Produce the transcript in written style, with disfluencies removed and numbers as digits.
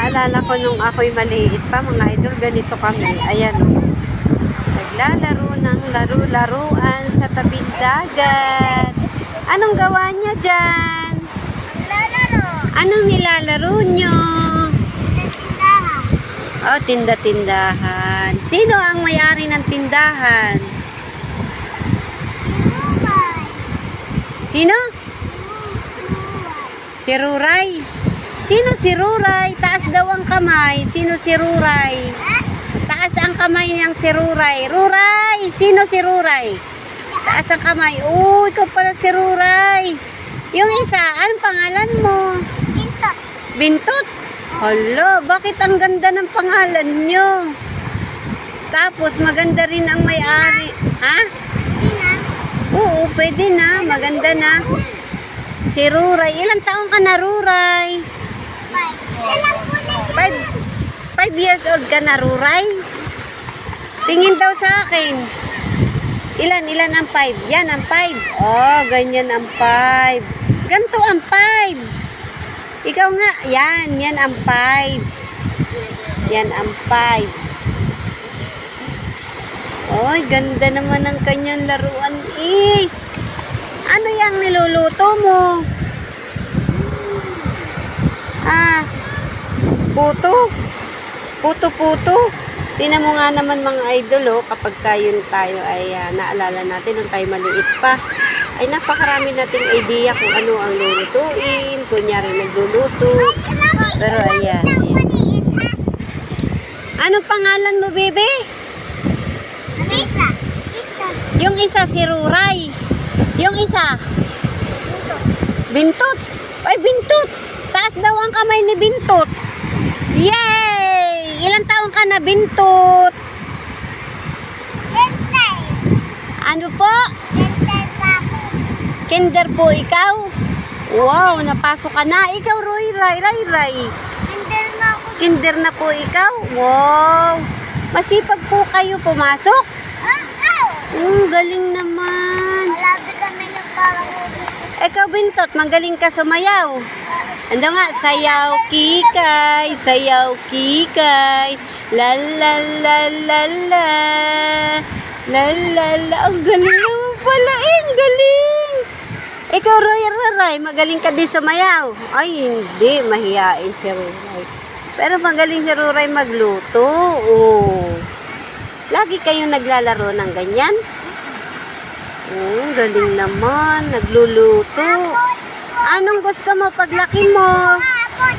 Naalala ko nung ako'y maliit pa, mga idol, ganito kami. Ayan, oh. Naglalaro ng laro-laruan sa tabing dagat. Anong gawa niya dyan? Naglalaro. Anong nilalaro nyo? Tindahan. Oh, tinda-tindahan. Sino ang may-ari ng tindahan? Sinubay. Sino? Sinubay. Si Ruray. Sino si Ruray? Taas daw ang kamay. Sino si Ruray? Taas ang kamay niyang si Ruray. Ruray! Sino si Ruray? Taas ang kamay. Uy, ikaw pala si Ruray. Yung isa, anong pangalan mo? Pinto. Bintot? Hala, bakit ang ganda ng pangalan nyo? Tapos, maganda rin ang may-ari. Ha? Sina? Oo, pwede na. Maganda na. Si Ruray. Ilang taong ka na, Ruray? Ilang po na yun? 5 years old ka na, Ruray? Tingin daw sa akin. Ilan ang 5? Yan ang 5. Oh, ganyan ang 5. Ganto ang 5. Ikaw nga, yan ang 5. Yan ang 5. Oy, ganda naman ang kanyang laruan eh. Ano yung niluluto mo? Ah, puto. Puto-puto. Tingnan mo nga naman mga idol, oh, kapag kayon tayo ay naalala natin nung tayo maliit pa. Ay napakarami nating idea kung ano ang lulutuin. Kunyari nagluluto. Pero ayan. Anong pangalan mo, bebe? Amika. Ito. Yung isa si Ruray. Yung isa? Bintot. Ay, Bintot. Taas daw ang kamay ni Bintot. Yay! Ilang taon ka na, Bintot? Tentay. Ano po? Tentay pa ako. Kinder po ikaw? Wow, napasok ka na. Ikaw, Ray. Kinder na ako. Kinder na po ikaw? Wow. Masipag po kayo pumasok? Galing naman. Malapit kami ng parang Ikaw, Bintot, magaling ka sumayaw. Ano nga, sayaw kikay, sayaw kikay, la la la la la, la la la. Ang galing naman pala ang galing. Ikaw, Ray, magaling ka din sumayaw. Ay, hindi, mahihain si Ruray. Pero magaling si Ruray magluto. Oh. Lagi kayong naglalaro ng ganyan? Galing naman, nagluluto. Anong gusto mo paglaki mo? hapon.